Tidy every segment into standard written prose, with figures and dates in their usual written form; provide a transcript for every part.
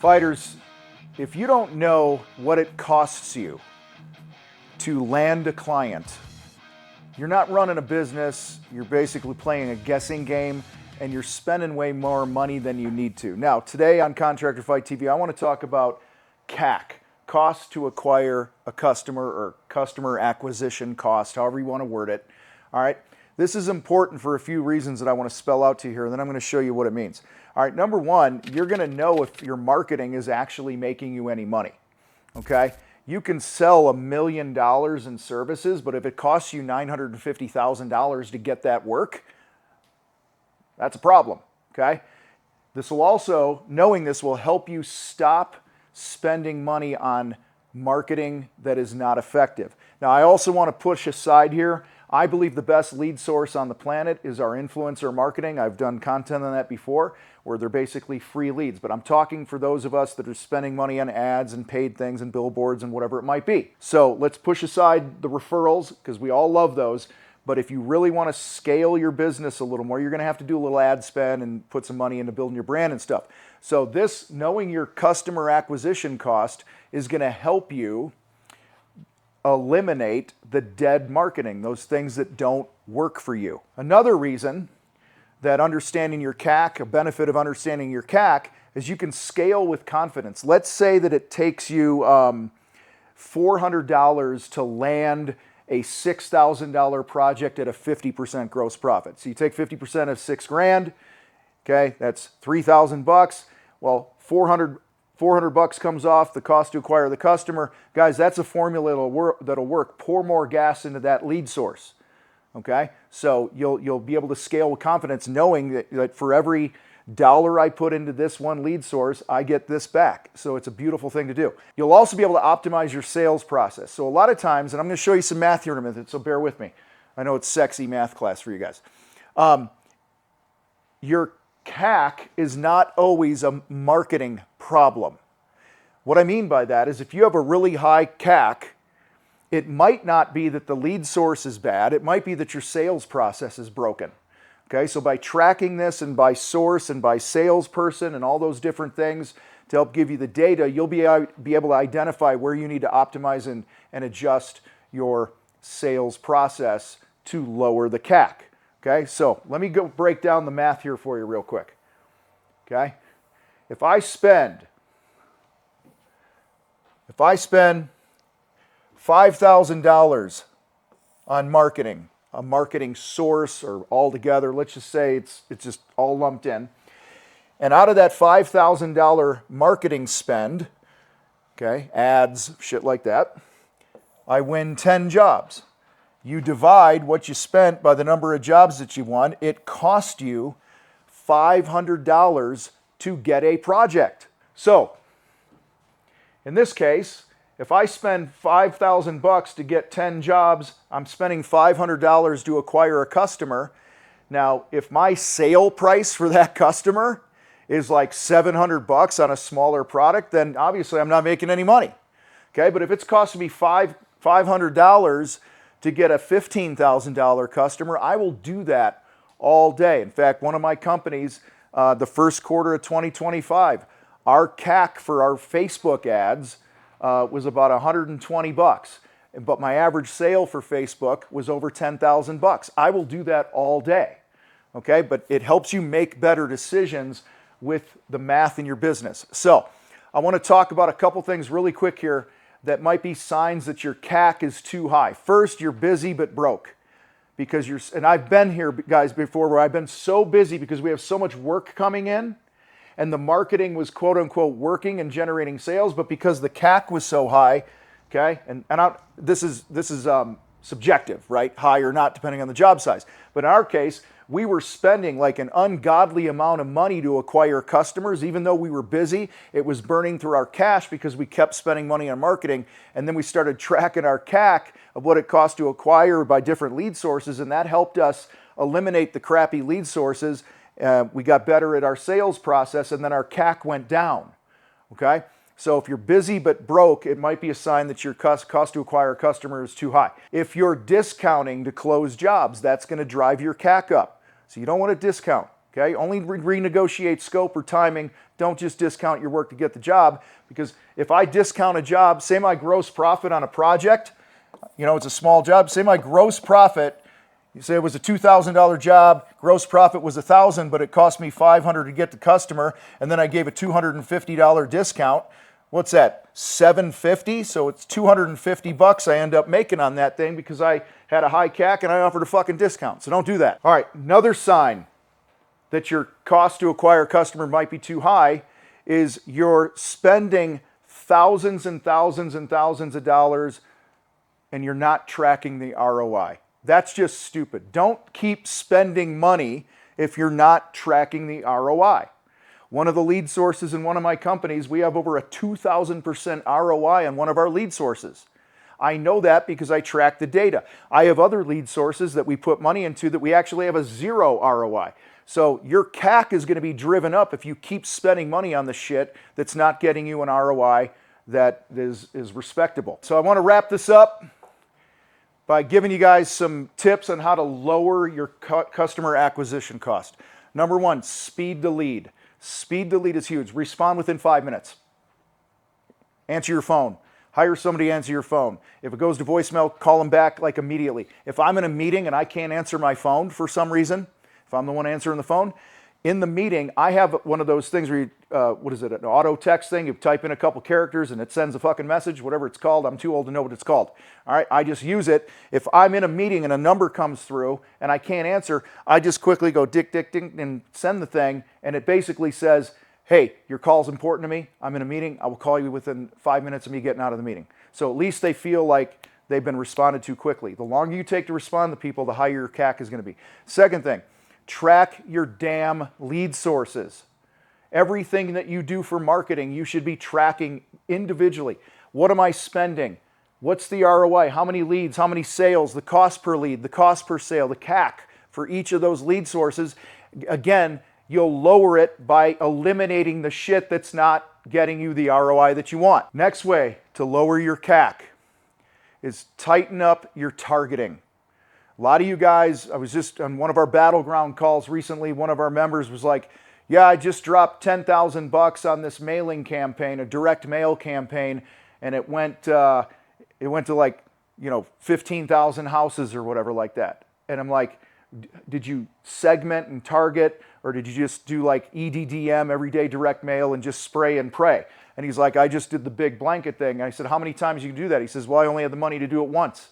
Fighters, if you don't know what it costs you to land a client, you're not running a business, you're basically playing a guessing game, and you're spending way more money than you need to. Now, today on Contractor Fight TV, I want to talk about CAC, cost to acquire a customer, or customer acquisition cost, however you want to word it. All right, this is important for a few reasons that I want to spell out to you here, and then I'm going to show you what it means. All right, number one, you're going to know if your marketing is actually making you any money, okay? You can sell $1 million in services, but if it costs you $950,000 to get that work, that's a problem, okay? This will also, knowing this will help you stop spending money on marketing that is not effective. Now, I also want to push aside here, I believe the best lead source on the planet is our influencer marketing. I've done content on that before, where they're basically free leads, but I'm talking for those of us that are spending money on ads and paid things and billboards and whatever it might be. So let's push aside the referrals, because we all love those. But if you really want to scale your business a little more, you're going to have to do a little ad spend and put some money into building your brand and stuff. So this, knowing your customer acquisition cost, is going to help you eliminate the dead marketing, those things that don't work for you. Another reason that understanding your CAC, a benefit of understanding your CAC, is you can scale with confidence. Let's say that it takes you $400 to land a $6,000 project at a 50% gross profit. So you take 50% of $6,000, okay, that's $3,000. Well, 400 bucks comes off the cost to acquire the customer. Guys, that's a formula that'll work. Pour more gas into that lead source. Okay? So you'll be able to scale with confidence, knowing that for every dollar I put into this one lead source, I get this back. So it's a beautiful thing to do. You'll also be able to optimize your sales process. So a lot of times, and I'm going to show you some math here in a minute, so bear with me. I know it's sexy math class for you guys. Your CAC is not always a marketing problem. What I mean by that is if you have a really high CAC, it might not be that the lead source is bad. It might be that your sales process is broken. Okay, so by tracking this and by source and by salesperson and all those different things to help give you the data, you'll be able to identify where you need to optimize and adjust your sales process to lower the CAC. Okay, so let me go break down the math here for you real quick. Okay, if I spend $5,000 on marketing, a marketing source or all together, let's just say it's just all lumped in, and out of that $5,000 marketing spend, okay, ads, shit like that, I win 10 jobs. You divide what you spent by the number of jobs that you won, it cost you $500 to get a project. So, in this case, if I spend 5,000 bucks to get 10 jobs, I'm spending $500 to acquire a customer. Now, if my sale price for that customer is like 700 bucks on a smaller product, then obviously I'm not making any money. Okay, but if it's costing me $500 to get a $15,000 customer, I will do that all day. In fact, one of my companies, the first quarter of 2025, our CAC for our Facebook ads was about 120 bucks. But my average sale for Facebook was over 10,000 bucks. I will do that all day. Okay, but it helps you make better decisions with the math in your business. So I want to talk about a couple things really quick here that might be signs that your CAC is too high. First, you're busy but broke. Because and I've been here, guys, before, where I've been so busy because we have so much work coming in, and the marketing was quote unquote working and generating sales, but because the CAC was so high, okay, this is subjective, right? High or not, depending on the job size. But in our case, we were spending like an ungodly amount of money to acquire customers. Even though we were busy, it was burning through our cash because we kept spending money on marketing. And then we started tracking our CAC of what it cost to acquire by different lead sources, and that helped us eliminate the crappy lead sources. We got better at our sales process, and then our CAC went down, okay? So if you're busy but broke, it might be a sign that your cost to acquire a customer is too high. If you're discounting to close jobs, that's going to drive your CAC up. So you don't want to discount, okay? Only renegotiate scope or timing. don't just discount your work to get the job, because if I discount a job, say my gross profit on a project, it's a small job, say my gross profit, you say it was a $2,000 job, gross profit was $1,000, but it cost me $500 to get the customer, and then I gave a $250 discount. What's that? $750? So it's $250 I end up making on that thing because I had a high CAC and I offered a fucking discount. So don't do that. All right, another sign that your cost to acquire a customer might be too high is you're spending thousands and thousands and thousands of dollars and you're not tracking the ROI. That's just stupid. Don't keep spending money if you're not tracking the ROI. One of the lead sources in one of my companies, we have over a 2,000% ROI on one of our lead sources. I know that because I track the data. I have other lead sources that we put money into that we actually have a 0 ROI. So your CAC is going to be driven up if you keep spending money on the shit that's not getting you an ROI that is respectable. So I want to wrap this up by giving you guys some tips on how to lower your customer acquisition cost. Number one, speed to lead. Speed to lead is huge. Respond within 5 minutes. Answer your phone. Hire somebody to answer your phone. If it goes to voicemail, call them back like immediately. If I'm in a meeting and I can't answer my phone for some reason, if I'm the one answering the phone, in the meeting, I have one of those things where you, an auto text thing. You type in a couple characters and it sends a fucking message, whatever it's called. I'm too old to know what it's called. All right, I just use it. If I'm in a meeting and a number comes through and I can't answer, I just quickly go dick, dick, dick, and send the thing. And it basically says, hey, your call's important to me. I'm in a meeting. I will call you within 5 minutes of me getting out of the meeting. So at least they feel like they've been responded to quickly. The longer you take to respond to people, the higher your CAC is going to be. Second thing, track your damn lead sources. Everything that you do for marketing, you should be tracking individually. What am I spending? What's the ROI? How many leads? How many sales? The cost per lead, the cost per sale, the CAC for each of those lead sources. Again, you'll lower it by eliminating the shit that's not getting you the ROI that you want. Next way to lower your CAC is tighten up your targeting. A lot of you guys, I was just on one of our battleground calls recently, one of our members was like, yeah, I just dropped $10,000 on this mailing campaign, a direct mail campaign, and it went to like, 15,000 houses or whatever like that. And I'm like, did you segment and target, or did you just do like EDDM, everyday direct mail, and just spray and pray? And he's like, I just did the big blanket thing. And I said, how many times you can do that? He says, well, I only had the money to do it once.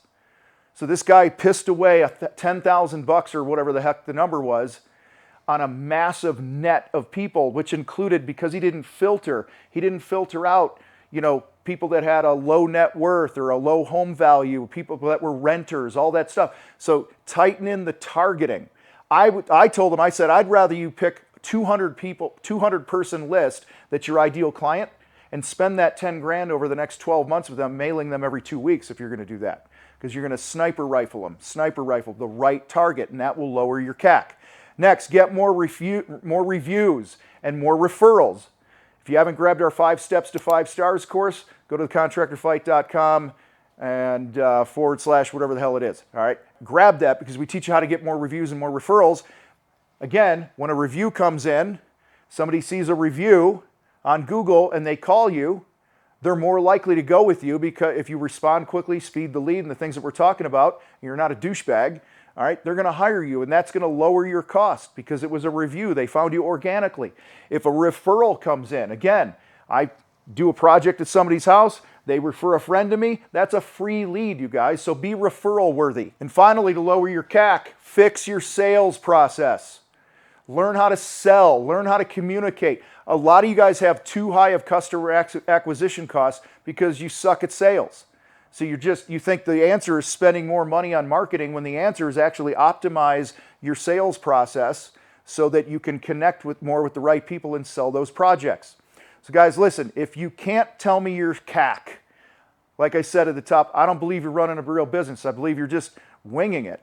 So this guy pissed away $10,000 or whatever the heck the number was on a massive net of people, which included, because he didn't filter out, people that had a low net worth or a low home value, people that were renters, all that stuff. So tighten in the targeting. I told him, I said, I'd rather you pick 200 people, 200 person list that's your ideal client, and spend that 10 grand over the next 12 months with them, mailing them every 2 weeks if you're going to do that. Because you're going to sniper rifle the right target, and that will lower your CAC. Next, get more reviews and more referrals. If you haven't grabbed our 5 Steps to 5 Stars course, go to contractorfight.com and / whatever the hell it is. All right, grab that because we teach you how to get more reviews and more referrals. Again, when a review comes in, somebody sees a review on Google and they call you, they're more likely to go with you because if you respond quickly, speed the lead, and the things that we're talking about, you're not a douchebag, all right, they're going to hire you, and that's going to lower your cost because it was a review. They found you organically. If a referral comes in, again, I do a project at somebody's house, they refer a friend to me, that's a free lead, you guys, so be referral worthy. And finally, to lower your CAC, fix your sales process. Learn how to sell, learn how to communicate. A lot of you guys have too high of customer acquisition costs because you suck at sales. So you think the answer is spending more money on marketing when the answer is actually optimize your sales process so that you can connect more with the right people and sell those projects. So guys, listen, if you can't tell me your CAC, like I said at the top, I don't believe you're running a real business. I believe you're just winging it.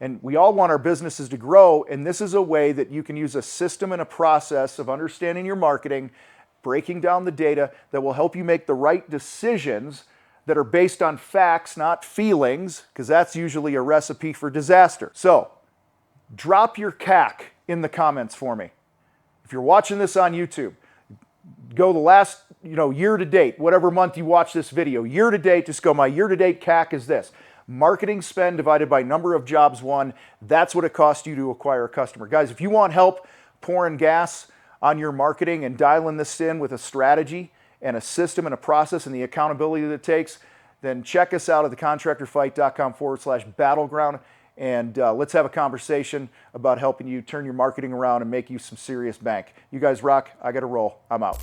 And we all want our businesses to grow, and this is a way that you can use a system and a process of understanding your marketing, breaking down the data that will help you make the right decisions that are based on facts, not feelings, because that's usually a recipe for disaster. So, drop your CAC in the comments for me. If you're watching this on YouTube, Go the last, year to date, whatever month you watch this video, year to date, just go, my year to date CAC is this. Marketing spend divided by number of jobs won. That's what it costs you to acquire a customer. Guys, if you want help pouring gas on your marketing and dialing this in with a strategy and a system and a process and the accountability that it takes, then check us out at thecontractorfight.com/battleground, and let's have a conversation about helping you turn your marketing around and make you some serious bank. You guys rock. I got to roll. I'm out.